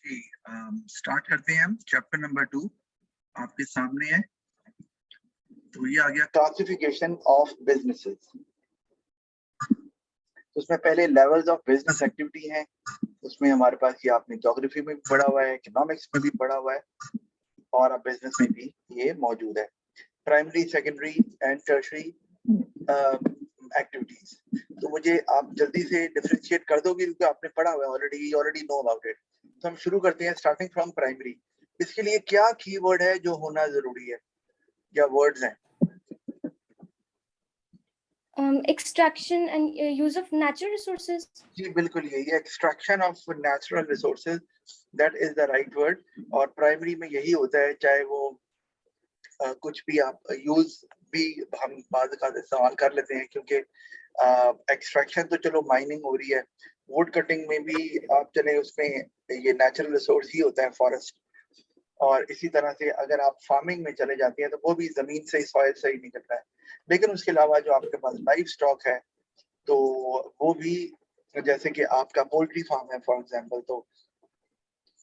जी start करते हैं हम चैप्टर नंबर 2 आपके सामने है। तो ये आ गया क्लासिफिकेशन ऑफ बिजनेसेस। तो उसमें पहले लेवल्स ऑफ बिजनेस एक्टिविटी हैं। उसमें हमारे पास ये आपने ज्योग्राफी में भी पढ़ा हुआ है, इकोनॉमिक्स में भी पढ़ा हुआ है और अब बिजनेस में भी ये मौजूद है। Primary, secondary and tertiary activities. तो मुझे आप जल्दी से डिफरेंशिएट कर दोगे क्योंकि आपने पढ़ा हुआ है ऑलरेडी नो अबाउट इट। तो हम शुरू करते हैं स्टार्टिंग फ्रॉम प्राइमरी। इसके लिए क्या कीवर्ड है जो होना जरूरी है या वर्ड्स हैं? Extraction and use of natural resources. जी बिल्कुल, यही extraction of natural resources, that is the right word. और प्राइमरी में यही होता है, चाहे वो कुछ भी आप यूज भी हम बाद का इस्तेमाल कर लेते हैं क्योंकि एक्सट्रैक्शन तो चलो माइनिंग हो रही है, वुड कटिंग में भी आप चले उसमें ये नेचुरल रिसोर्स ही होता है फॉरेस्ट। और इसी तरह से अगर आप फार्मिंग में चले जाते हैं तो वो भी जमीन से, सॉइल से ही निकलता है। लेकिन उसके अलावा जो आपके पास लाइफ स्टॉक है तो वो भी, जैसे कि आपका पोल्ट्री फार्म है फॉर एग्जांपल, तो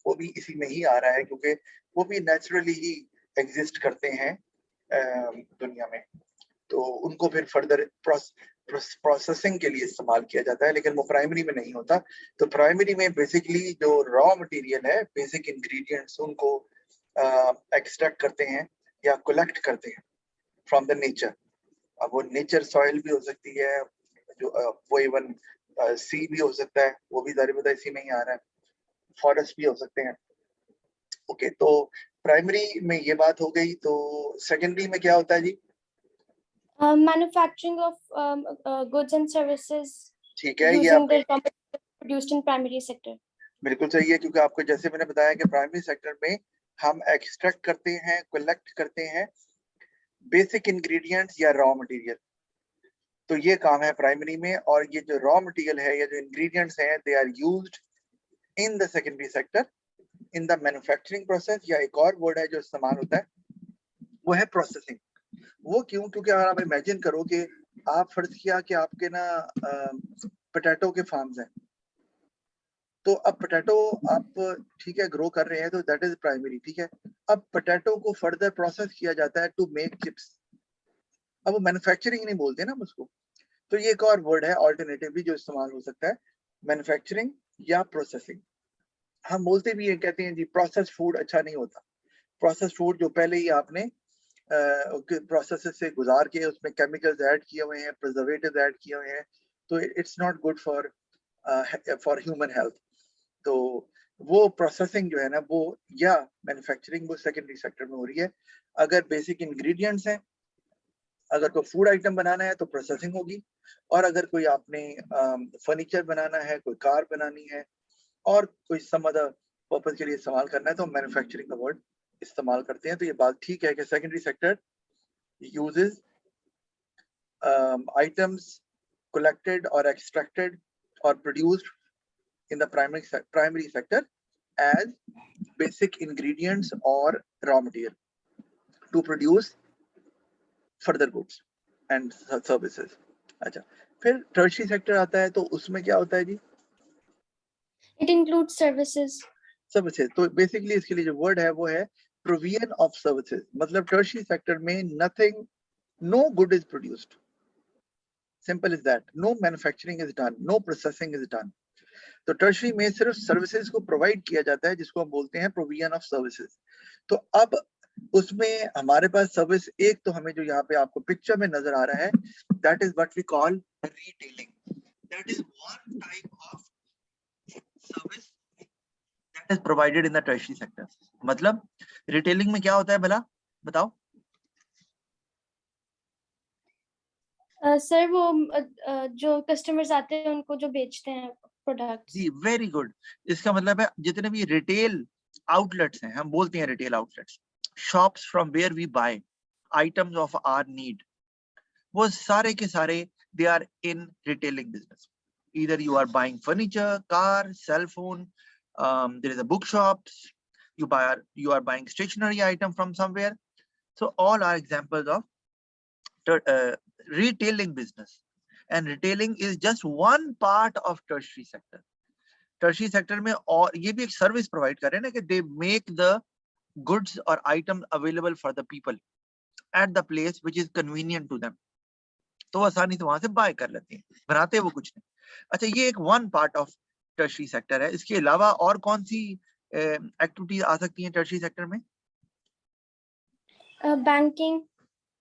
वो भी इसी में ही आ रहा है क्योंकि वो भी नेचुरली ही एग्जिस्ट करते हैं दुनिया में। तो उनको फिर फर्दर प्रोसेसिंग के लिए इस्तेमाल किया जाता है, लेकिन वो प्राइमरी में नहीं होता। तो प्राइमरी में बेसिकली जो रॉ मटेरियल है, बेसिक इंग्रेडिएंट्स, उनको एक्सट्रैक्ट करते हैं या कलेक्ट करते हैं फ्रॉम द नेचर। अब वो नेचर सॉइल भी हो सकती है, जो वो इवन सी भी हो सकता है, वो भी ज़ाहिर इसी में ही आ रहा है। फॉरेस्ट भी हो सकते हैं। ओके, तो प्राइमरी में ये बात हो गई। तो सेकेंडरी में क्या होता है जी? Manufacturing of goods and services ठीक है, ये using the raw materials produced in primary sector. बिल्कुल सही है, क्योंकि आपको जैसे मैंने बताया कि प्राइमरी सेक्टर में हम एक्सट्रैक्ट करते हैं, कलेक्ट करते हैं बेसिक इंग्रेडिएंट्स या रॉ मटेरियल। तो ये काम है प्राइमरी में। और ये जो रॉ मटेरियल है या जो इंग्रेडिएंट्स हैं, they are used in the secondary sector in the manufacturing process. या एक और वर्ड है जो इस्तेमाल होता है, वो है प्रोसेसिंग। वो क्यों? क्योंकि अगर आप इमेजिन करो कि आप फर्ज किया कि आपके ना पोटैटो के फार्म्स हैं, तो अब पोटैटो आप ठीक है ग्रो कर रहे हैं, तो दैट इज प्राइमरी। ठीक है, अब पोटैटो को फर्दर प्रोसेस किया जाता है टू मेक चिप्स। अब वो मैन्युफैक्चरिंग नहीं बोलते ना उसको। तो ये एक और वर्ड है ऑल्टरनेटिवली जो इस्तेमाल हो सकता है, मैन्युफैक्चरिंग या प्रोसेसिंग। हम बोलते भी है, कहते हैं जी प्रोसेस फूड अच्छा नहीं होता। प्रोसेस फूड जो पहले ही आपने प्रोसेस से गुजार के उसमें केमिकल्स ऐड किए हुए हैं, प्रिजर्वेटिव्स ऐड किए हुए हैं, तो it's not good for human health. तो वो प्रोसेसिंग जो है ना, वो या मैन्युफैक्चरिंग, वो सेकेंडरी सेक्टर में हो रही है। अगर बेसिक इंग्रेडिएंट्स हैं, अगर कोई फूड आइटम बनाना है तो प्रोसेसिंग होगी। और अगर कोई आपने फर्नीचर बनाना है, कोई कार बनानी है और कोई सम अदर पर्पस के लिए इस्तेमाल करना है, तो मैन्युफैक्चरिंग का वर्ड इस्तेमाल करते हैं। तो ये बात ठीक है कि secondary sector uses items collected or extracted or produced in the primary sector as basic ingredients or raw material to produce further goods and services. अच्छा, फिर tertiary sector आता है, तो उसमें क्या होता है जी? It includes services. Services, तो बेसिकली इसके लिए जो वर्ड है वो है provision of services। मतलब tertiary sector में nothing, no good is produced. Simple as that. No manufacturing is done, no processing is done. तो टर्शरी में सिर्फ सर्विसेज को प्रोवाइड किया जाता है, जिसको हम बोलते हैं प्रोविजन ऑफ सर्विसेज। तो अब उसमें हमारे पास सर्विस एक तो हमें जो यहाँ पे आपको पिक्चर में नजर आ रहा है, that is what we call retailing. That is one type of service that is provided in the tertiary sector. मतलब रिटेलिंग में क्या होता है भला बताओ? सर वो जो कस्टमर्स आते हैं उनको जो बेचते हैं प्रोडक्ट्स। जी वेरी गुड। इसका मतलब है जितने भी रिटेल आउटलेट्स हैं, हम बोलते हैं retail outlets, shops from where we buy items of our need, वो सारे के सारे they are in retailing business. either you are buying furniture, car, cell phone, there is a bookshops, you are buying stationery item from somewhere. So all are examples of retailing business, and retailing is just one part of tertiary sector. Tertiary sector में, और ये भी एक service provide कर रहे हैं ना कि दे मेक द गुड्स और item available for the people at the place which is convenient to them, तो आसानी से वहां से बाय कर लेते हैं, बनाते वो कुछ नहीं। अच्छा, ये एक one part of tertiary sector है। इसके अलावा और कौन सी एक्टिविटीज आ सकती हैं टर्शियरी सेक्टर में? Banking,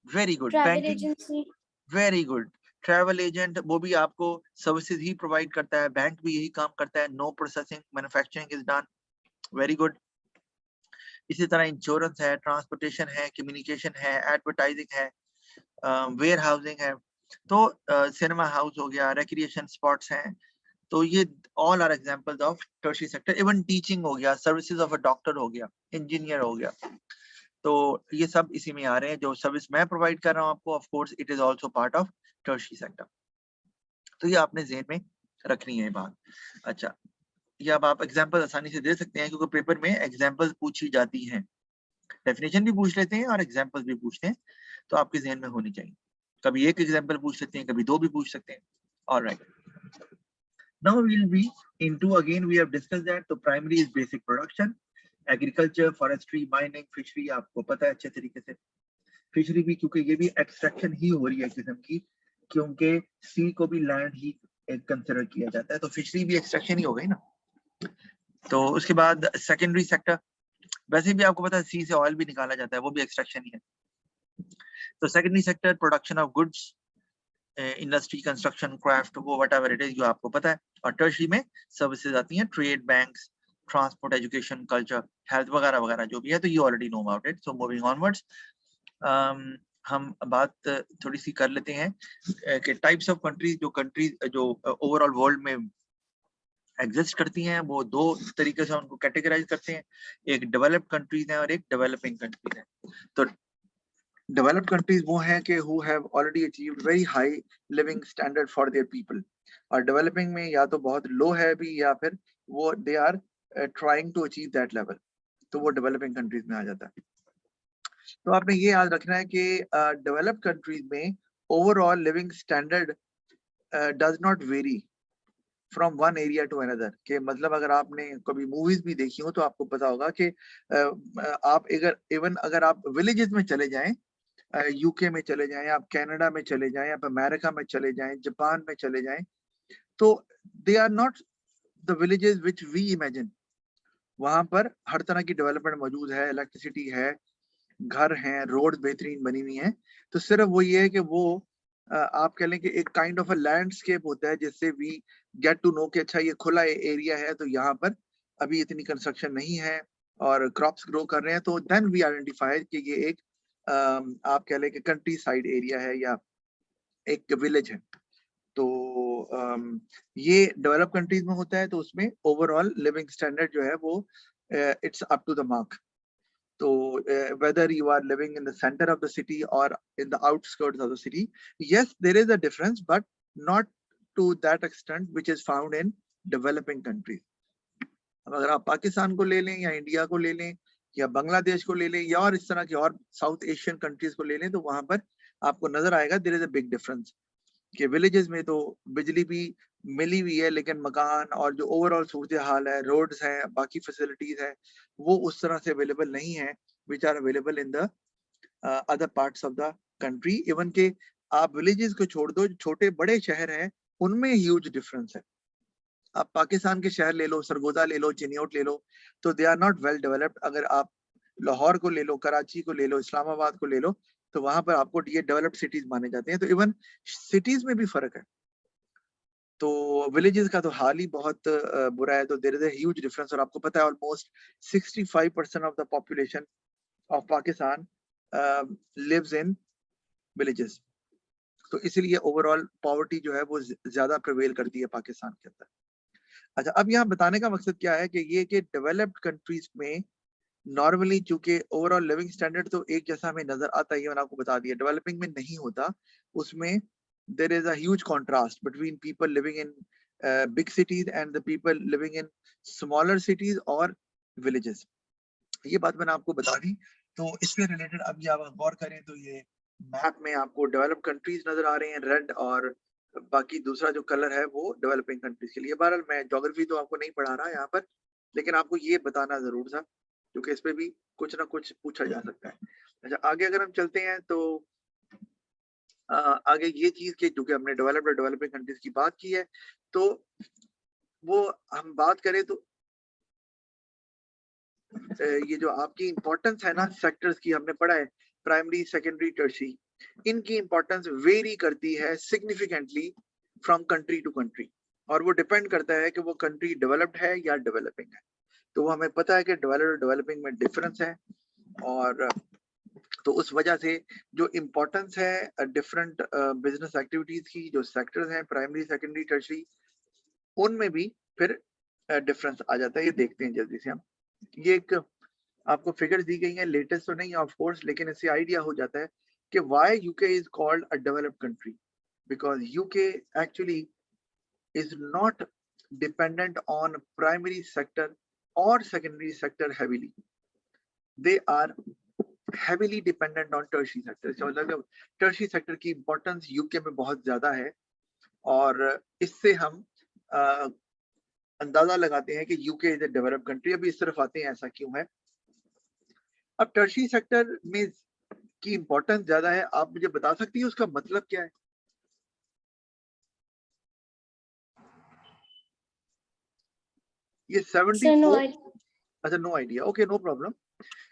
very good, travel banking, agency. Very good. Travel agent वो भी आपको सर्विसेज ही प्रोवाइड करता है, बैंक भी यही काम करता है। No processing, manufacturing is done, very good. इसी तरह इंश्योरेंस है, ट्रांसपोर्टेशन है, कम्युनिकेशन है, एडवर्टाइजिंग है, वेयर हाउसिंग है, तो सिनेमा हाउस हो गया, रिक्रिएशन स्पॉट्स हैं, तो ये all are examples of tertiary sector. Even teaching हो गया, सर्विसेज ऑफ अ डॉक्टर हो गया, इंजीनियर हो गया, तो ये सब इसी में आ रहे हैं। जो सर्विस मैं प्रोवाइड कर रहा हूँ आपको, of course it is also part of tertiary sector. तो ये आपने ज़हन में रखनी है बात। अच्छा, ये अब आप एग्जांपल आसानी से दे सकते हैं क्योंकि पेपर में एग्जांपल्स पूछी जाती हैं, डेफिनेशन भी पूछ लेते हैं और एग्जांपल्स भी पूछते हैं, तो आपके ज़हन में होनी चाहिए। कभी एक एग्जांपल पूछ लेते हैं, कभी दो भी पूछ सकते हैं। Alright, now we will be into, again we have discussed that, तो primary is basic production, agriculture, forestry, mining, fishery आपको पता है अच्छे तरीके से। फिशरी भी, क्योंकि ये भी एक्सट्रैक्शन ही हो रही है किस्म की, क्योंकि सी को भी लैंड ही कंसिडर किया जाता है, तो फिशरी भी एक्सट्रैक्शन ही हो गई ना। तो उसके बाद सेकेंडरी सेक्टर, वैसे भी आपको पता है सी से ऑयल भी निकाला जाता है, वो भी एक्सट्रैक्शन ही है। तो secondary sector production of goods, industry, construction, craft, वो व्हाटएवर इट इज जो आपको पता है। और टर्शरी में सर्विसेज आती हैं, trade, banks, transport, education, culture, health वगैरह वगैरह जो भी है, तो you already know about it. So moving onwards, हम बात थोड़ी सी कर लेते हैं कि टाइप्स ऑफ कंट्रीज, जो ओवरऑल वर्ल्ड में एग्जिस्ट करती हैं, वो दो तरीके से उनको कैटेगराइज करते हैं। एक डेवलप्ड कंट्रीज है और एक डेवलपिंग कंट्रीज है। तो डेवलप्ड कंट्रीज वो हैं कि who have already achieved very high living standard for their people, और डेवलपिंग में या तो बहुत लो है भी या फिर वो they are trying to achieve that level, तो वो डेवलपिंग कंट्रीज में आ जाता है। तो आपने ये याद रखना है कि डेवलप्ड कंट्रीज में overall living standard does not vary from one area to another, के मतलब अगर आपने कभी मूवीज भी देखी हो तो आपको पता होगा कि आप अगर आप विलेजेस में चले जाएं, यूके में चले जाएं, आप कनाडा में चले जाएं, आप अमेरिका में चले जाएं, जापान में चले जाएं, तो they are not the villages which we imagine. वहां पर हर तरह की डेवलपमेंट मौजूद है, इलेक्ट्रिसिटी है, घर हैं, रोड बेहतरीन बनी हुई हैं। तो सिर्फ वो ये है कि वो आप कह लें कि एक काइंड ऑफ अ लैंडस्केप होता है, जिससे वी गेट टू नो कि अच्छा ये खुला एरिया है, तो यहाँ पर अभी इतनी कंस्ट्रक्शन नहीं है और क्रॉप्स ग्रो कर रहे हैं, तो देन वी आइडेंटिफाई कि ये एक आप कह लें कि कंट्री साइड एरिया है या एक विलेज है। तो ये डेवलप कंट्रीज में होता है, तो उसमें ओवरऑल लिविंग स्टैंडर्ड जो है वो it's up to the mark. So whether you are living in the center of the city or in the outskirts of the city, yes, there is a difference, but not to that extent which is found in developing countries. अब अगर आप पाकिस्तान को ले लें या India को ले लें या बांग्लादेश को ले लें या और इस तरह की और साउथ एशियन कंट्रीज को ले लें, तो वहां पर आपको नजर आएगा there is a big difference कि विलेजेस में तो बिजली भी मिली हुई है, लेकिन मकान और जो ओवरऑल सूरत हाल है, रोड्स हैं, बाकी फैसिलिटीज हैं, वो उस तरह से अवेलेबल नहीं है which are available in the other parts of the country. Even के आप विलेजेस को छोड़ दो, छोटे बड़े शहर हैं उनमें ह्यूज डिफरेंस है। आप पाकिस्तान के शहर ले लो, सरगोदा ले लो, चिन्योट ले लो, तो they are not well developed. अगर आप लाहौर को ले लो, कराची को ले लो, इस्लामाबाद को ले लो, तो वहां पर आपको ये डेवलप्ड सिटीज माने जाते हैं। तो इवन सिटीज में भी फर्क है। तो विलेजेस का तो हाल ही बहुत बुरा है, तो there is a huge difference. और आपको पता है almost 65% of the population of Pakistan lives in villages. तो इसीलिए ओवरऑल पॉवर्टी जो है वो ज्यादा प्रिवेल करती है पाकिस्तान के अंदर। अच्छा, अब यहाँ बताने का मकसद क्या है कि ये कि डेवलप्ड कंट्रीज में नॉर्मली चूंकि ओवरऑल लिविंग स्टैंडर्ड तो एक जैसा हमें नजर आता है, मैंने आपको बता दिया, डेवलपिंग में नहीं होता। उसमें there is a huge contrast between people living in big cities and the people living in smaller cities और विलेजेस। ये बात मैंने आपको बता दी। तो इससे रिलेटेड अब ये आप गौर करें तो ये मैप में आपको डेवलप्ड कंट्रीज नजर आ रहे हैं रेड और बाकी दूसरा जो कलर है वो डेवलपिंग कंट्रीज के लिए। बहरहाल मैं ज्योग्राफी तो आपको नहीं पढ़ा रहा यहाँ पर, लेकिन आपको ये बताना जरूर था क्योंकि इस पे भी कुछ ना कुछ पूछा जा सकता है। अच्छा, आगे अगर हम चलते हैं तो आगे ये चीज के क्योंकि हमने डेवलप्ड और डेवलपिंग कंट्रीज की बात की है, तो वो हम बात करें तो ये जो आपकी इंपॉर्टेंस है ना सेक्टर्स की, हमने पढ़ा है प्राइमरी, सेकेंडरी, टर्शियरी, इनकी इंपॉर्टेंस वेरी करती है significantly from country to country, और वो डिपेंड करता है कि वो कंट्री डेवलप्ड है या डेवलपिंग है। तो वो हमें पता है कि डेवलप्ड और डेवलपिंग में डिफरेंस है, और तो उस वजह से जो इम्पोर्टेंस है डिफरेंट बिजनेस एक्टिविटीज की, जो सेक्टर्स हैं प्राइमरी, सेकेंडरी, टर्शियरी, उनमें भी फिर डिफरेंस आ जाता है। ये देखते हैं जल्दी से हम। ये एक आपको फिगर्स दी गई हैं, लेटेस्ट तो नहीं ऑफ कोर्स, लेकिन इससे आइडिया हो जाता है कि why UK is called a developed country, because UK actually is not dependent on primary sector और secondary sector heavily. They are heavily dependent on tertiary sector. इसका मतलब टर्शियरी सेक्टर की इंपॉर्टेंस यूके में बहुत ज्यादा है, और इससे हम अंदाजा लगाते हैं कि UK is a developed country. अभी इस तरफ आते हैं ऐसा क्यों है। अब टर्शियरी सेक्टर में की इंपॉर्टेंस ज्यादा है, आप मुझे बता सकती है उसका मतलब क्या है? ये 74, अच्छा no idea, okay no problem,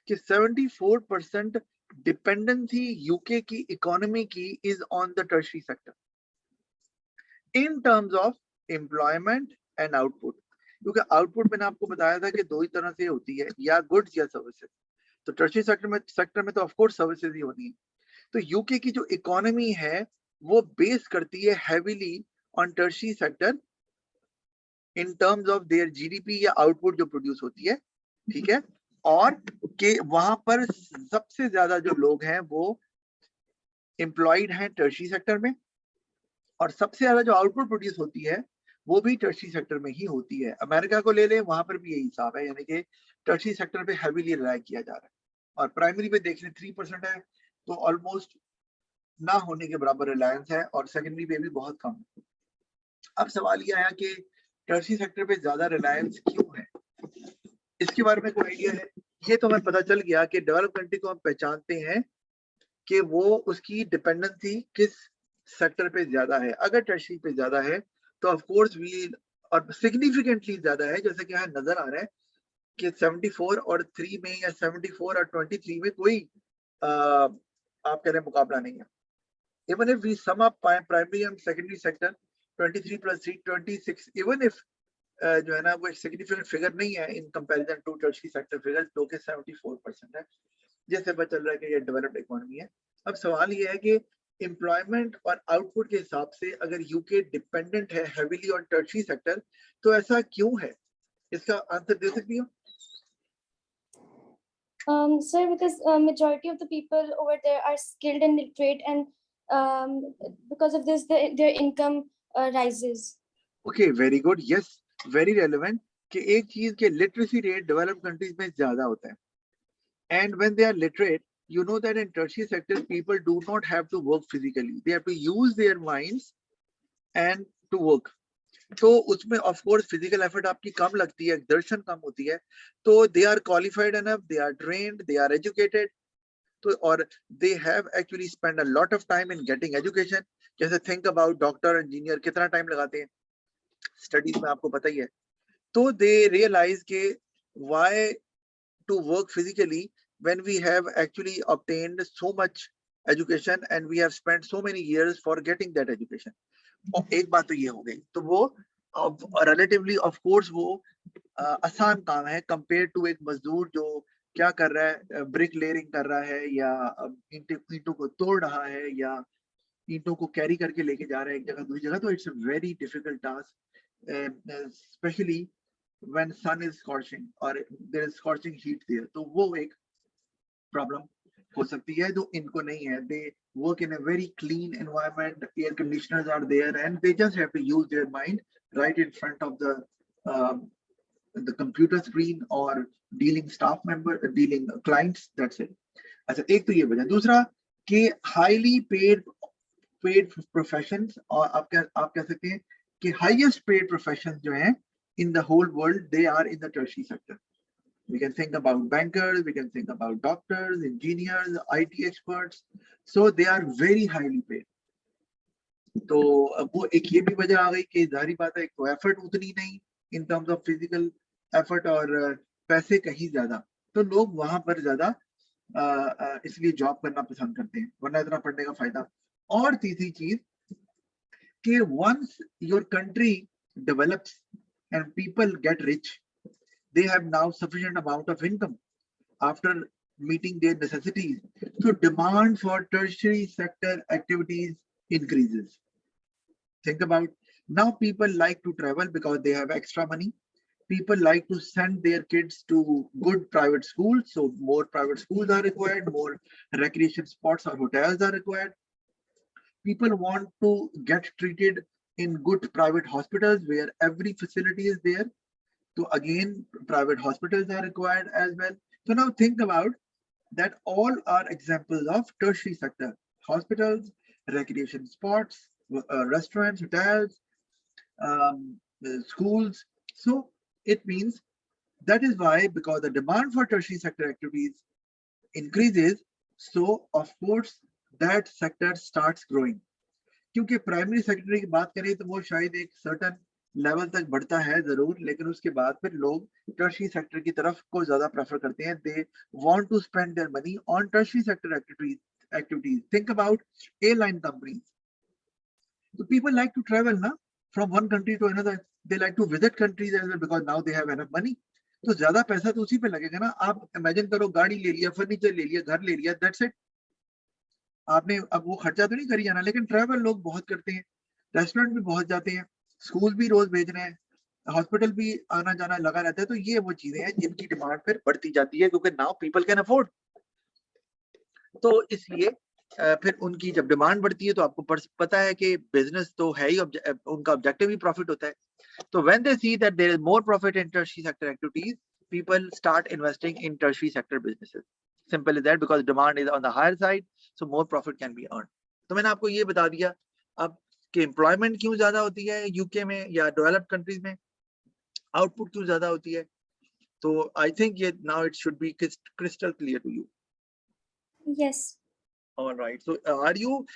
कि 74% डिपेंडेंसी यूके की इकोनॉमी की is on the tertiary sector in terms of employment and output. क्योंकि आउटपुट मैंने आपको बताया था कि दो ही तरह से होती है, या गुड्स या सर्विसेज। तो टर्शियरी सेक्टर में तो ऑफ कोर्स सर्विसेज ही होती है। तो यूके की जो इकोनॉमी है वो बेस करती है heavily on tertiary sector in terms of their GDP या आउटपुट जो प्रोड्यूस होती है, ठीक है, और के वहां पर सबसे ज्यादा जो लोग हैं वो एम्प्लॉयड हैं टर्शियरी सेक्टर में, और सबसे ज्यादा जो आउटपुट प्रोड्यूस होती है वो भी टर्शियरी सेक्टर में ही होती है। अमेरिका को ले लें, वहां पर भी यही हिसाब है, यानी कि टर्शियरी सेक्टर पे हेवीली रिलाई किया जा रहा है, और प्राइमरी पे देख लें 3% है, तो ऑलमोस्ट ना होने के बराबर रिलायंस है, और सेकेंडरी पे भी बहुत कम है। अब सवाल ये आया कि टर्शियरी सेक्टर पे ज्यादा रिलायंस क्यों है, इसके बारे में कोई आइडिया है? ये तो हमें पता चल गया कि डेवलप कंट्री को हम पहचानते हैं कि वो उसकी डिपेंडेंसी किस सेक्टर पे ज्यादा है। अगर टर्शियरी पे ज्यादा है तो ऑफ कोर्स वी, और सिग्निफिकेंटली ज्यादा है, जैसे कि यहाँ नजर आ रहा है कि 74 और 3 में, या 74 और 23 में कोई आप कह रहे हैं मुकाबला नहीं है। even if we sum up primary and secondary sector 23 plus 3 26, even if जो है ना वो एक सिग्निफिकेंट फिगर नहीं है in comparison to tertiary sector figure जो कि 74% है, जैसे पता चल रहा है कि ये डेवलप्ड इकोनॉमी है। अब सवाल ये है कि एम्प्लॉयमेंट और आउटपुट के हिसाब से अगर यूके डिपेंडेंट है हेवीली ऑन टर्शियरी सेक्टर, तो ऐसा क्यों है? इसका आंसर दे सकती हो? Sir, because majority of the people over there are skilled and literate, and because of this, their income rises. Okay, very good. Yes, very relevant कि एक चीज के लिटरेसी रेट डेवलप्ड कंट्रीज में ज्यादा होता है, and when they are literate, you know that in tertiary sector people do not have to work physically, they have to use their minds and to work. तो उसमें of course physical effort आपकी कम लगती है, exertion कम होती है, तो they are qualified enough, they are trained, they are educated, तो और they have actually spend a lot of time in getting education. जैसे थिंक अबाउट डॉक्टर, इंजीनियर कितना टाइम लगाते हैं स्टडीज में, आपको पता ही है। तो दे रियलाइज के why to work physically when we have actually obtained so much education and we have spent so many years for getting that education. और एक बात तो ये हो गई, तो वो relatively of course वो आसान काम है कंपेयर टू एक मजदूर जो क्या कर रहा है, ब्रिक लेयरिंग कर रहा है, या ईंटों को तोड़ रहा है, या ईंटों को कैरी करके लेके जा रहा है एक जगह दूसरी जगह। तो it's a very difficult task, specially when sun is scorching or there is scorching heat there, तो वो एक प्रॉब्लम हो सकती है जो इनको नहीं है। they work in a very clean environment, air conditioners are there and they just have to use their mind right in front of the computer screen or dealing staff member, dealing clients, that's it. अच्छा, एक तो ये वजह। दूसरा कि highly paid paid professions, और आप कह सकते हैं कि हाईएस्ट पेड प्रोफेशंस जो हैं in the whole world, they are in the tertiary sector. We can think about bankers, we can think about doctors, engineers, IT experts. So they are very highly paid. तो अब वो एक ये भी वजह आ गई कि जाहिर बात है, एक तो एफर्ट उतनी नहीं इन टर्म्स ऑफ फिजिकल एफर्ट, और पैसे कहीं ज्यादा, तो लोग वहां पर ज्यादा इसलिए जॉब करना पसंद करते हैं, वरना इतना पढ़ने का फायदा। और तीसरी चीज कि once your country develops and people get rich, they have now sufficient amount of income after meeting their necessities, so demand for tertiary sector activities increases. Think about, now people like to travel because they have extra money. People like to send their kids to good private schools, so more private schools are required, more recreation spots or hotels are required. People want to get treated in good private hospitals where every facility is there. So again, private hospitals are required as well. So now think about that, all are examples of tertiary sector: hospitals, recreation spots, restaurants, hotels, schools. So it means that is why, because the demand for tertiary sector activities increases, so of course that sector starts growing. क्योंकि primary sector की बात करें तो वो शायद एक certain level तक बढ़ता है जरूर, लेकिन उसके बाद फिर लोग टर्शियरी सेक्टर की तरफ को ज्यादा प्रेफर करते हैं. They want to spend their money on tertiary sector activities. Think about airline companies. So people like to travel na, from one country to another. They like to visit countries as well because now they have enough money. तो ज्यादा पैसा तो उसी पे लगेगा ना. आप imagine करो, गाड़ी ले लिया, फर्नीचर ले लिया, घर ले लिया, दैट्स इट. आपने अब वो खर्चा तो नहीं करी जाना, लेकिन ट्रैवल लोग बहुत करते हैं, रेस्टोरेंट भी बहुत जाते हैं, स्कूल भी रोज भेज रहे हैं, हॉस्पिटल भी आना जाना लगा रहता है. तो ये वो चीजें हैं जिनकी डिमांड फिर बढ़ती जाती है, क्योंकि नाउ पीपल कैन अफोर्ड. तो इसलिए फिर उनकी जब डिमांड बढ़ती है तो आपको पता है कि बिजनेस तो है ही, उनका ऑब्जेक्टिव ही प्रॉफिट होता है. तो when they see that there is more profit in tertiary sector activities, people start investing in tertiary sector businesses. Simple as that, because demand is on the higher side, so more profit can be earned. तो मैंने आपको ये बता दिया अब कि employment क्यों ज्यादा होती है यूके में या डेवलप्ड कंट्रीज में, आउटपुट क्यों ज्यादा होती है. तो आई थिंक ये now it should be crystal clear to you. Yes. All right. So are you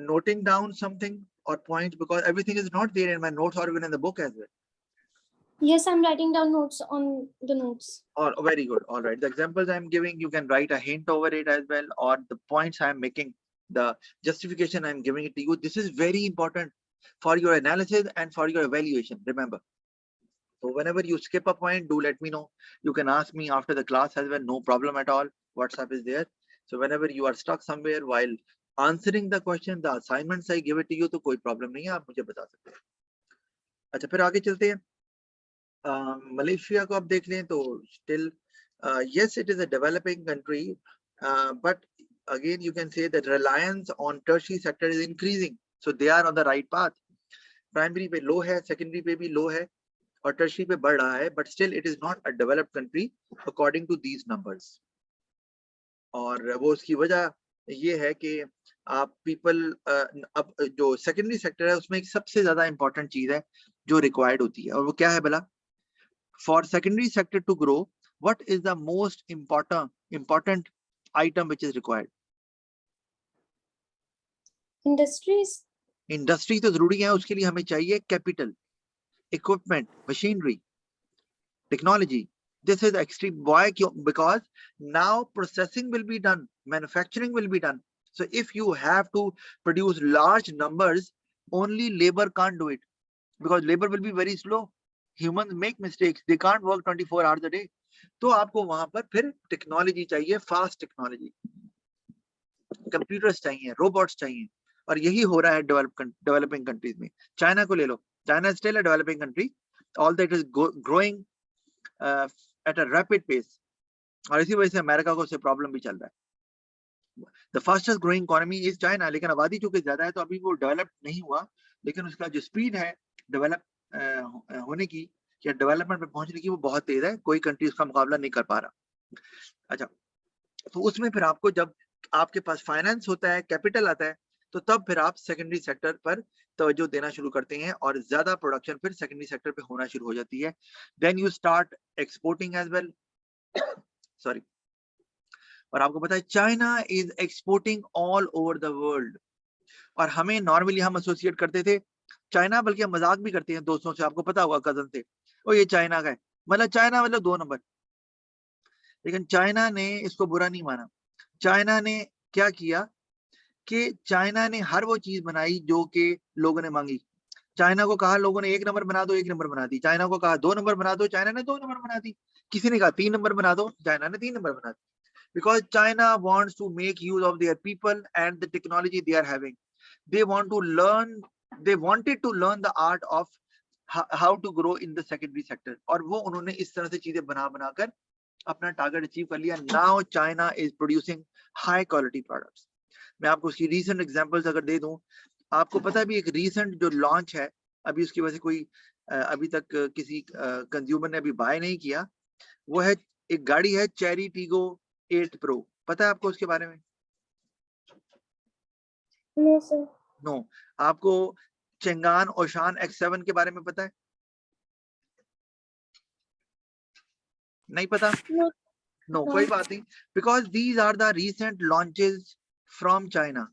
noting down something or points, because everything is not there in my notes or even in the book as well? Yes, I'm writing down notes on the notes. Oh, very good. All right. The examples I'm giving, you can write a hint over it as well, or the points I'm making, the justification I'm giving it to you. This is very important for your analysis and for your evaluation. Remember. So whenever you skip a point, do let me know. You can ask me after the class as well. No problem at all. WhatsApp is there. So whenever you are stuck somewhere while answering the question, the assignments I give it to you, तो कोई problem नहीं है, आप मुझे बता सकते हैं. अच्छा, फिर आगे चलते हैं. मलेशिया को आप देख लें तो still yes, it is a developing country, but again you can say that reliance on tertiary sector is increasing, so they are on the right path. Primary पे लो है, सेकेंडरी पे भी लो है, और टर्शियरी पे बढ़ रहा है, but still it is not a developed country according to these numbers. और वो उसकी वजह ये है कि आप पीपल अब जो सेकेंडरी सेक्टर है उसमें एक सबसे ज्यादा इंपॉर्टेंट चीज है जो रिक्वायर्ड होती है, और वो क्या है भला? For secondary sector to grow, what is the most important item which is required? Industries. Industry तो जरूरी है, उसके लिए हमें चाहिए capital, equipment, machinery, technology. This is extreme. Why? Because now processing will be done, manufacturing will be done. So if you have to produce large numbers, only labor can't do it, because labor will be very slow. Humans make mistakes. They can't work 24 hours a day. तो आपको वहां पर फिर technology चाहिए, fast technology, computers चाहिए, robots चाहिए, और यही हो रहा है डेवलपिंग कंट्रीज में. चाइना को ले लो, China is still a developing country, all that is growing at a rapid pace, और इसी वजह से अमेरिका को उससे प्रॉब्लम भी चल रहा है. The fastest growing economy is China, लेकिन आबादी चूंकि ज्यादा है तो अभी वो डेवलप नहीं हुआ, लेकिन उसका जो स्पीड है डेवलप होने की या डेवलपमेंट पे पहुंचने की वो बहुत तेज है, कोई कंट्री उसका मुकाबला नहीं कर पा रहा. अच्छा, तो उसमें फिर आपको जब आपके पास फाइनेंस होता है, कैपिटल आता है, तो तब फिर आप सेकेंडरी सेक्टर पर तवज्जो देना शुरू करते हैं और ज्यादा प्रोडक्शन फिर सेकेंडरी सेक्टर पे होना शुरू हो जाती है. Then you start exporting as well. Sorry. और आपको पता है China is exporting all over the world. और हमें नॉर्मली हम एसोसिएट करते थे चाइना, बल्कि हम मजाक भी करते हैं दोस्तों से, आपको पता होगा कजन से, ओ ये चाइना का है, मतलब चाइना मतलब 2 नंबर. लेकिन चाइना ने इसको बुरा नहीं माना. चाइना ने क्या किया कि चाइना ने हर वो चीज बनाई जो कि लोगों ने मांगी. चाइना को कहा लोगों ने 1 नंबर बना दो, 1 नंबर बना दी. चाइना को कहा 2 नंबर बना दो, चाइना ने 2 नंबर बना दी. किसी ने कहा 3 नंबर बना दो, चाइना ने 3 नंबर बना दी. Because China wants to make use of their people and the technology they are having. They wanted to learn the art of how to grow in the secondary sector. और वो उन्होंने इस तरह से चीजें बनाकर अपना टारगेट अचीव कर लिया. Now China is producing high quality products. मैं आपको उसकी recent examples अगर दे दूं, आपको पता है भी एक recent जो launch है, अभी उसकी वजह से कोई अभी तक किसी कंज्यूमर ने अभी बाय नहीं किया, वो है एक गाड़ी है चेरी टीगो 8 Pro. पता है आपको उसके बारे में? No, sir. नो. आपको चेंगान ओशान X7 के बारे में पता है? नहीं पता? No. नो, कोई बात नहीं. Because these are the recent launches from China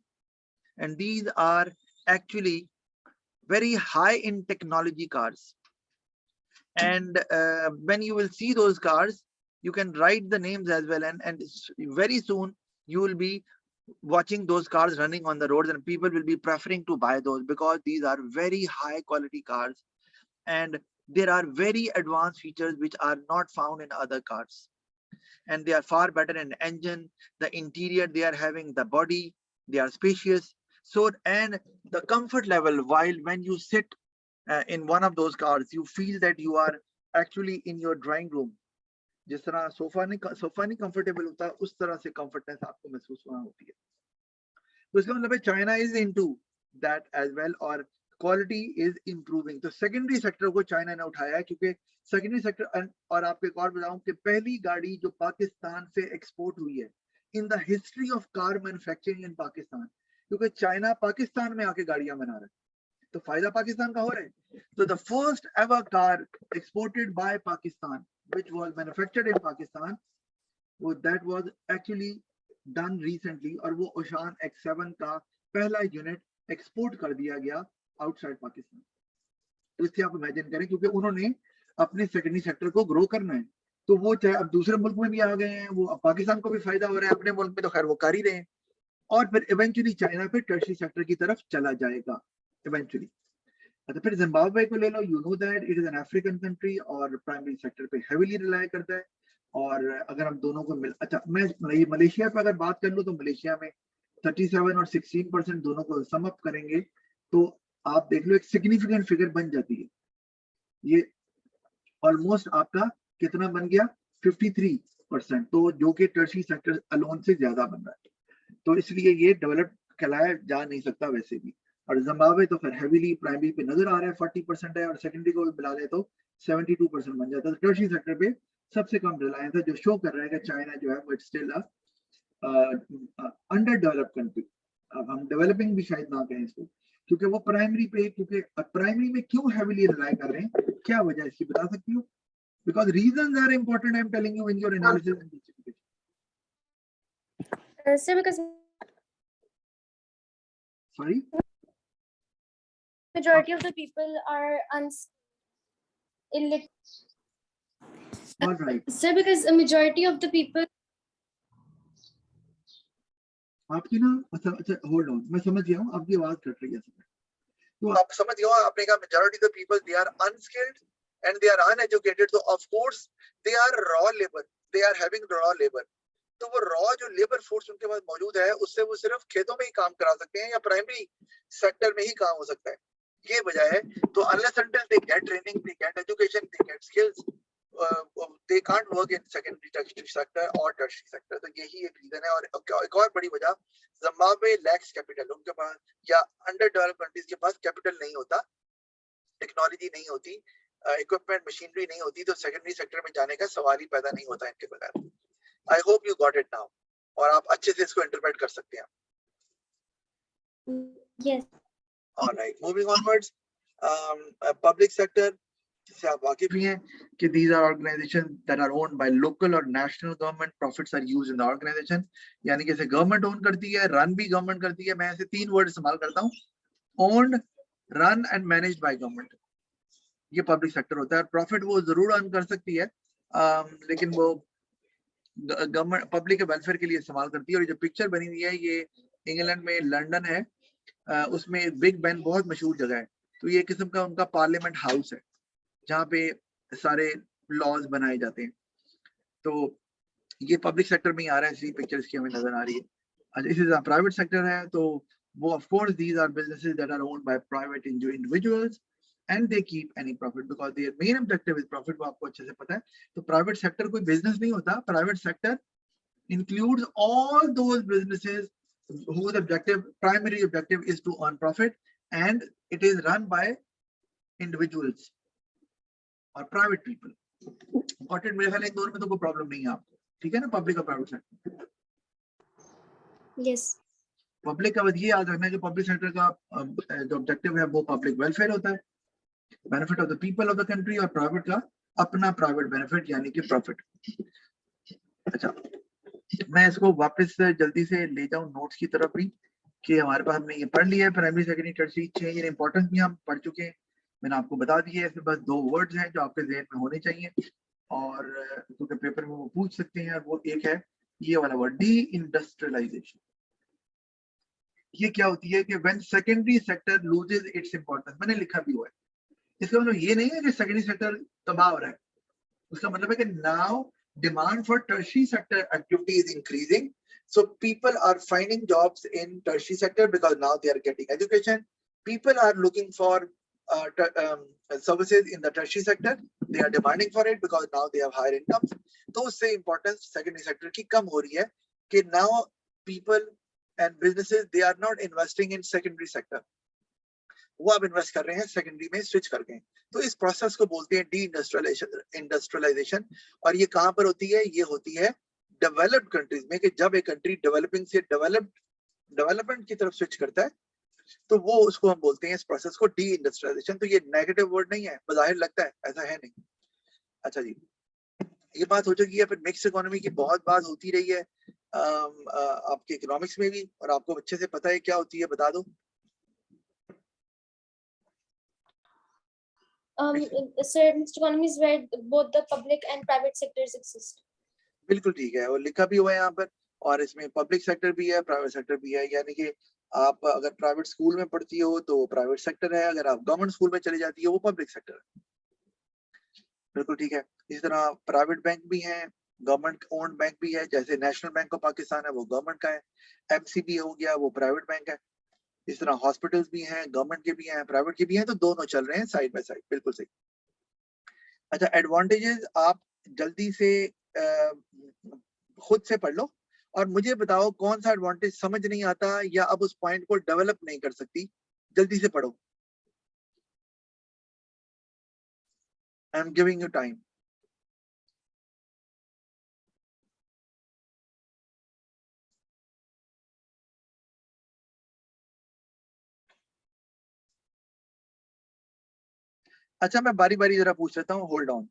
and these are actually very high in technology cars. And when you will see those cars, you can write the names as well, and very soon you will be watching those cars running on the roads and people will be preferring to buy those because these are very high quality cars and there are very advanced features which are not found in other cars, and they are far better in engine, the interior they are having, the body, they are spacious. So, and the comfort level while when you sit in one of those cars, you feel that you are actually in your drawing room. जिस तरह sofa नहीं comfortable होता, उस तरह से comfortness आपको महसूस होना होती है. तो इसका मतलब है China is into that as well और क्वालिटी इज इंप्रूविंग. तो सेकेंडरी सेक्टर को चाइना ने उठाया है क्योंकि सेकेंडरी सेक्टर. और आपको एक और बताऊं कि पहली गाड़ी जो पाकिस्तान से एक्सपोर्ट हुई है in the history of car manufacturing इन पाकिस्तान, क्योंकि चाइना पाकिस्तान में आके गाड़ियां बना रहा है, तो फायदा पाकिस्तान का हो रहा है. तो the first ever car exported by Pakistan which was manufactured in Pakistan, that was actually done recently, और वो ओशान X7 का पहला यूनिट एक्सपोर्ट कर दिया गया आउटसाइड पाकिस्तान. तो इससे आप इमेजिन करें, क्योंकि उन्होंने अपने सेकेंडरी सेक्टर को ग्रो करना है, तो वो चाहे अब दूसरे मुल्क में भी आ गए हैं, वो पाकिस्तान को भी फायदा हो रहा है, अपने मुल्क में तो खैर वो कर ही रहे हैं, और फिर इवेंचुअली चाइना फिर टर्शरी सेक्टर की तरफ चला जाएगा इवेंचुअली. अच्छा, फिर जिम्बाब्वे को ले लो. You know that it is an African country और प्राइमरी सेक्टर पे हेवीली रिलाई करता है. और अगर हम दोनों को अच्छा, मैं मलेशिया पे अगर बात कर लूँ तो मलेशिया में 37 और 16% दोनों को सम अप करेंगे तो आप देख लो एक सिग्निफिकेंट फिगर बन जाती है. ये ऑलमोस्ट आपका कितना बन गया 53%, तो जो कि टर्शरी सेक्टर अलोन से ज्यादा बन रहा है. तो इसलिए ये डेवलप कहलाया जा नहीं सकता वैसे भी. और जिम्बाब्वे तो फिर हेवीली प्राइमरी पे नजर आ रहा है 40% है, और सेकेंडरी को भी मिला ले तो 72% बन जाता है. तो टर्शरी सेक्टर पे सबसे कम रिलायंस है, जो शो कर रहा है कि चाइना जो है वो it's still under developed country. अब हम डेवलपिंग भी शायद ना कहें इसको, क्योंकि वो प्राइमरी पे, क्योंकि प्राइमरी में क्यों हेवीली रिलाई कर रहे हैं, क्या वजह इसकी बता सकती हो? Because reasons are important, I'm telling you in your analysis and justification. Sir, because Sorry? majority of the people are illiterate. All right. Sir, because a majority of the people. आपकी ना अच्छा होल्ड ऑन, मैं समझ गया हूँ, आपकी आवाज cut रही है. तो आप समझ गए हो, आपने कहा majority of the people they are unskilled and they are uneducated, so of course they are raw labor, they are having raw labor. तो वो raw जो labor force उनके पास मौजूद है, उससे वो सिर्फ खेतों में ही काम करा सकते हैं या प्राइमरी सेक्टर में ही काम हो सकता है, ये वजह है. तो unless until they get training, they get education, they get skills, they can't work in secondary sector or tertiary sector. तो यही एक रीजन है. और एक और बड़ी वजह, जिम्बाब्वे लैक्स कैपिटल, उनके पास या अंडर डेवलप्ड कंट्रीज के पास कैपिटल नहीं होता, टेक्नोलॉजी नहीं होती, इक्विपमेंट मशीनरी नहीं होती, तो सेकेंडरी सेक्टर में जाने का सवाल ही पैदा नहीं होता इनके बगैर. I hope you got it now, और आप अच्छे से इसको इंटरप्रेट कर सकते हैं. Yes. All right, moving onwards, public sector जिससे आप वाकिफ ही हैं कि these are organizations that are owned by local or national government, profits are used in the organization, यानी कि इसे गवर्नमेंट ओन करती है, रन भी गवर्नमेंट करती है। मैं ऐसे तीन वर्ड इस्तेमाल करता हूँ, owned, run and managed by government। ये पब्लिक सेक्टर होता है। प्रॉफिट वो जरूर अर्न कर सकती है, लेकिन वो गवर्नमेंट पब्लिक के वेलफेयर के लिए इस्तेमाल करती है। और जो पिक्चर बनी हुई है ये इंग्लैंड में लंदन है, उसमें बिग बेन बहुत मशहूर जगह है। तो ये किस्म का उनका पार्लियामेंट हाउस है जहाँ पे सारे लॉज बनाए जाते हैं। तो ये पब्लिक सेक्टर में ही आ रहा है, इसलिए पिक्चर इसकी हमें नजर आ रही है। अच्छा, इसी तरह प्राइवेट सेक्टर है तो वो of course these are businesses that are owned by private individuals and they keep any profit because their main objective is profit. वो आपको अच्छे से पता है। तो प्राइवेट सेक्टर कोई बिजनेस नहीं होता। Private sector includes all those businesses whose primary objective is to earn profit, and it is run by individuals or private people. Important मेरे ख्याल इन दोनों में तो कोई प्रॉब्लम नहीं है आपको, ठीक है ना? पब्लिक और प्राइवेट सेक्टर। Yes. पब्लिक का ये याद रखना है कि पब्लिक सेक्टर का जो ऑब्जेक्टिव है वो पब्लिक वेलफेयर होता है, benefit of the people of the country, और प्राइवेट का अपना प्राइवेट बेनिफिट यानी कि प्रॉफिट। अच्छा, मैं इसको वापस जल्दी से ले जाऊं नोट्स की तरफ भी कि हमारे पास हमने ये पढ़ लिया है primary secondary tertiary change in importance भी हम पढ़ चुके हैं। मैंने आपको बता दिया है। इसमें बस दो वर्ड्स हैं जो आपके ज़हन में होने चाहिए और क्योंकि पेपर में वो पूछ सकते हैं। वो एक है ये वाला वर्ड, डी इंडस्ट्रियलाइजेशन। ये क्या होती है कि when secondary sector loses its importance. मैंने लिखा भी हुआ है। इसका मतलब ये नहीं है कि सेकेंडरी सेक्टर तबाह हो रहा है। उसका मतलब है कि now demand for tertiary sector activity is increasing, so people are finding jobs in tertiary sector because now they are getting education. People are looking for services in the tertiary sector. They are demanding for it because now they have higher incomes. तो उससे importance secondary sector की कम हो रही है कि now people and businesses they are not investing in secondary sector. वो अब invest कर रहे हैं सेकेंडरी में स्विच करके। तो इस प्रोसेस को बोलते हैं डी इंडस्ट्रियलाइजेशन। और ये कहां पर होती है? ये होती है डेवलप्ड कंट्रीज में, कि जब एक कंट्री डेवलपिंग से डेवलपमेंट की तरफ स्विच करता है तो वो उसको हम बोलते हैं इस प्रोसेस को डी इंडस्ट्रियलाइजेशन। तो ये नेगेटिव वर्ड नहीं है, बज़ाहिर लगता है, ऐसा है नहीं। अच्छा जी, ये बात हो चुकी है। फिर मिक्स इकोनॉमी की बहुत बात होती रही है आपके इकोनॉमिक्स में भी, और आपको अच्छे से पता है क्या होती है, बता दो। Sir, mixed economies where both the public and private sectors exist. बिल्कुल ठीक है, और लिखा भी हुआ है यहाँ पर। और इसमें पब्लिक सेक्टर भी है, प्राइवेट सेक्टर भी है। यानी कि आप अगर प्राइवेट स्कूल में पढ़ती हो तो प्राइवेट सेक्टर है, अगर आप गवर्नमेंट स्कूल में चली जाती हो वो पब्लिक सेक्टर है। बिल्कुल ठीक है। इसी तरह प्राइवेट बैंक भी हैं, गवर्नमेंट ओन्ड बैंक भी है, जैसे नेशनल बैंक ऑफ पाकिस्तान है वो गवर्नमेंट का है, एमसीबी हो गया वो प्राइवेट बैंक है। इस तरह हॉस्पिटल्स भी हैं, गवर्नमेंट के भी हैं, प्राइवेट के भी हैं, तो दोनों चल रहे हैं साइड बाय साइड। बिल्कुल सही। अच्छा, एडवांटेजेस आप जल्दी से खुद से पढ़ लो और मुझे बताओ कौन सा एडवांटेज समझ नहीं आता या अब उस पॉइंट को डेवलप नहीं कर सकती। जल्दी से पढ़ो, I am giving you time. अच्छा, मैं बारी बारी जरा पूछ लेता हूँ, होल्ड ऑन,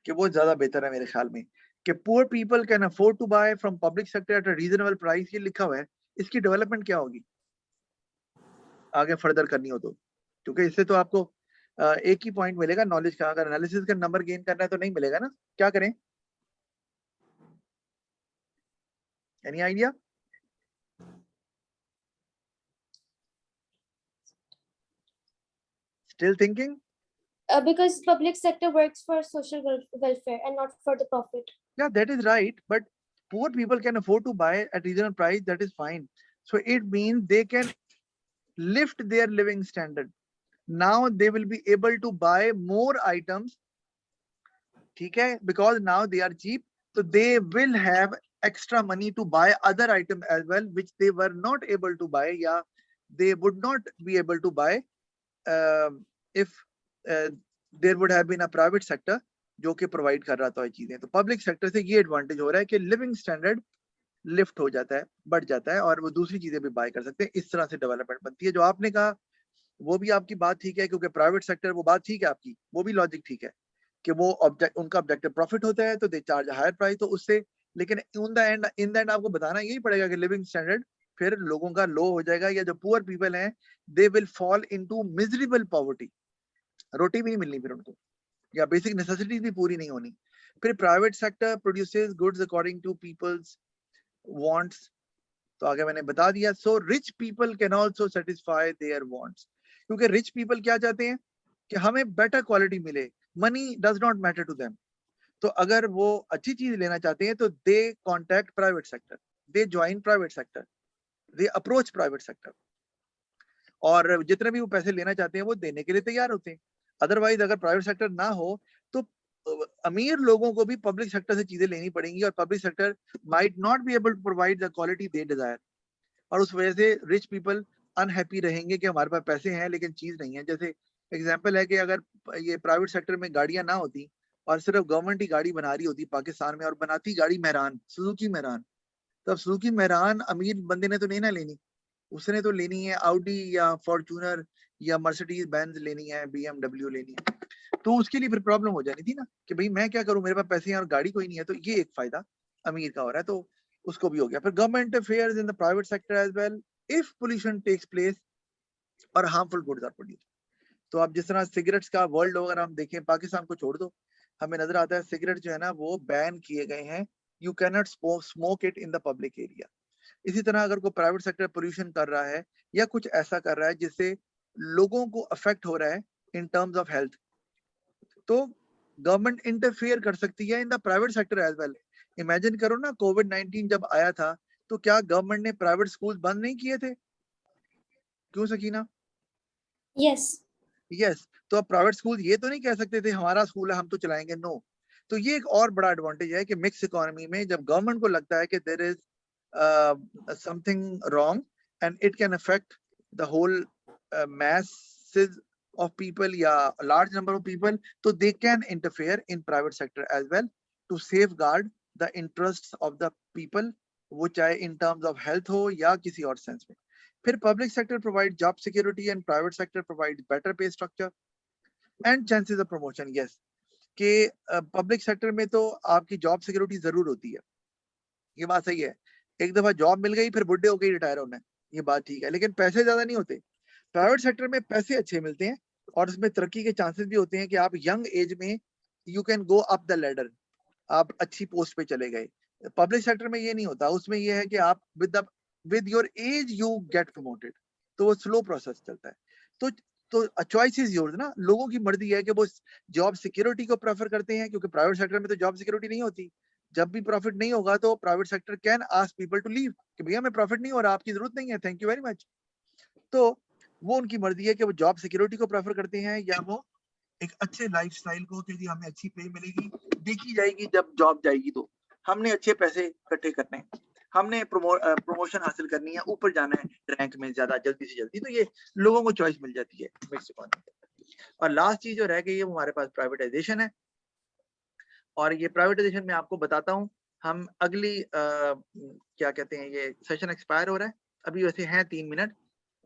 कि वो ज्यादा बेहतर है मेरे ख्याल में। कि poor people can afford to buy from public sector at a reasonable price, ये लिखा हुआ है। इसकी डेवलपमेंट क्या होगी आगे फर्दर करनी हो तो? क्योंकि इससे तो आपको एक ही पॉइंट मिलेगा नॉलेज का। अगर एनालिसिस का नंबर गेन करना है तो नहीं मिलेगा ना। क्या करें? Any idea? Still thinking? Because public sector works for social welfare and not for the profit. Yeah, that is right. But poor people can afford to buy at reasonable price. That is fine. So it means they can lift their living standard. Now they will be able to buy more items. Okay, because now they are cheap, so they will have extra money to buy other items as well, which they were not able to buy. Yeah, they would not be able to buy if there would have been a private sector जो कि provide कर रहा था ये चीजें। तो public sector से ये एडवांटेज हो रहा है कि लिविंग स्टैंडर्ड लिफ्ट हो जाता है, बढ़ जाता है और वो दूसरी चीजें भी बाय कर सकते हैं। इस तरह से डेवलपमेंट बनती है। जो आपने कहा वो भी आपकी बात ठीक है, क्योंकि प्राइवेट सेक्टर, वो बात ठीक है आपकी, वो भी लॉजिक ठीक है कि वो उनका ऑब्जेक्टिव प्रॉफिट होता है तो दे चार्ज हायर प्राइस, तो उससे, लेकिन इन द एंड आपको बताना यही पड़ेगा कि लिविंग स्टैंडर्ड फिर लोगों का लो हो जाएगा, या जो पुअर पीपल हैं they will fall into miserable poverty, रोटी भी नहीं मिलनी फिर उनको, या बेसिक नेसेसिटीज भी पूरी नहीं होनी। फिर private sector produces goods according to peoples wants, तो आगे मैंने बता दिया। So rich people can also satisfy their wants, क्योंकि रिच पीपल क्या चाहते हैं कि हमें बेटर क्वालिटी मिले, money does not matter to them. तो अगर वो अच्छी चीज लेना चाहते हैं तो they contact private sector, they join private sector, they approach private sector, और जितने भी वो पैसे लेना चाहते हैं वो देने के लिए तैयार होते हैं। अदरवाइज अगर प्राइवेट सेक्टर ना हो तो अमीर लोगों को भी पब्लिक सेक्टर से चीजें लेनी पड़ेंगी, और public sector might not be able to provide the quality they desire, और उस वजह से रिच पीपल अनहैप्पी रहेंगे कि हमारे पास पैसे हैं लेकिन चीज नहीं है। जैसे एग्जांपल है कि अगर ये प्राइवेट सेक्टर में गाड़ियां ना होती और सिर्फ गवर्नमेंट ही गाड़ी बना रही होती पाकिस्तान में, और बनाती गाड़ी मेहरान, सुजुकी मेहरान, तो अब सुजुकी मेहरान अमीर बंदे ने तो नहीं ना लेनी, उसने तो लेनी है ऑडी या फॉर्च्यूनर या मर्सिडीज बेंज लेनी है, बीएमडब्ल्यू लेनी है, तो उसके लिए फिर प्रॉब्लम हो जानी थी ना कि भाई मैं क्या करूं, मेरे पास पैसे हैं और गाड़ी कोई नहीं है। तो ये एक फायदा अमीर का हो रहा है, तो उसको भी हो गया। फिर government affairs in the private sector as well if pollution takes place और हार्मफुल गुड्स आर प्रोड्यूस्ड। तो आप जिस तरह सिगरेट्स का वर्ल्ड अगर हम देखें, पाकिस्तान को छोड़ दो, हमें नजर आता है सिगरेट जो है ना वो बैन किए गए हैं, you can not smoke it in the public area. इसी तरह अगर कोई प्राइवेट सेक्टर पोल्यूशन कर रहा है या कुछ ऐसा कर रहा है जिससे लोगों को अफेक्ट हो रहा है इन टर्म्स ऑफ हेल्थ, तो गवर्नमेंट इंटरफेयर कर सकती है in the private sector as well. Imagine करो ना, कोविड-19 जब आया था तो क्या गवर्नमेंट ने प्राइवेट स्कूल बंद नहीं किए थे? क्यों सकीना? Yes. यस। तो अब प्राइवेट स्कूल ये तो नहीं कह सकते थे हमारा स्कूल है हम तो चलाएंगे, नो। तो ये एक और बड़ा एडवांटेज है कि मिक्स इकोनॉमी में जब गवर्नमेंट को लगता है कि there is something wrong and it can affect the whole masses of people या large number of people, तो they can interfere in private sector as well to safeguard the interests of the people, वो चाहे in terms of health हो या किसी और sense में। फिर public sector provide job security and private sector provide better pay structure and chances of promotion. Yes, कि public sector में तो आपकी जॉब सिक्योरिटी जरूर होती है, ये बात सही है। एक दफा जॉब मिल गई फिर बुढ़े होकर रिटायर होना है, ये बात ठीक है, लेकिन पैसे ज्यादा नहीं होते। प्राइवेट सेक्टर में पैसे अच्छे मिलते हैं और उसमें तरक्की के चांसेस भी होते हैं कि आप यंग एज में you can go up the ladder, आप अच्छी पोस्ट पे चले गए। पब्लिक सेक्टर में ये नहीं होता, उसमें ये है कि आप with your age you get promoted, तो वो स्लो प्रोसेस चलता है। तो चॉइस इज योर्स ना, लोगों की मर्जी है कि वो जॉब सिक्योरिटी को प्रेफर करते हैं, क्योंकि प्राइवेट सेक्टर में तो जॉब सिक्योरिटी नहीं होती। जब भी प्रॉफिट नहीं होगा तो private sector can ask people to leave कि भैया हमें प्रॉफिट नहीं हो रहा, आपकी जरूरत नहीं है, थैंक यू वेरी मच। तो वो उनकी मर्जी है कि वो जॉब सिक्योरिटी को प्रेफर करते हैं या वो एक अच्छे लाइफस्टाइल को, कि जी हमें अच्छी पे मिलेगी, देखी जाएगी जब जॉब जाएगी, तो हमने अच्छे पैसे इकट्ठे करने हैं, हमने प्रमोशन हासिल करनी है, ऊपर जाना है रैंक में ज्यादा जल्दी से जल्दी, तो ये लोगों को चॉइस मिल जाती है मिक्स इकोनॉमी। और लास्ट चीज जो रह गई है वो हमारे पास प्राइवेटाइजेशन है, और ये प्राइवेटाइजेशन में आपको बताता हूँ। हम अगली क्या कहते हैं, ये सेशन एक्सपायर हो रहा है अभी, वैसे हैं 3 मिनट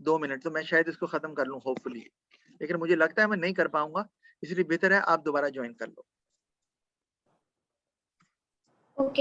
2 मिनट, तो मैं शायद इसको खत्म कर लूँ होपफुली, लेकिन मुझे लगता है मैं नहीं कर पाऊंगा, इसलिए बेहतर है आप दोबारा ज्वाइन कर लो। Okay.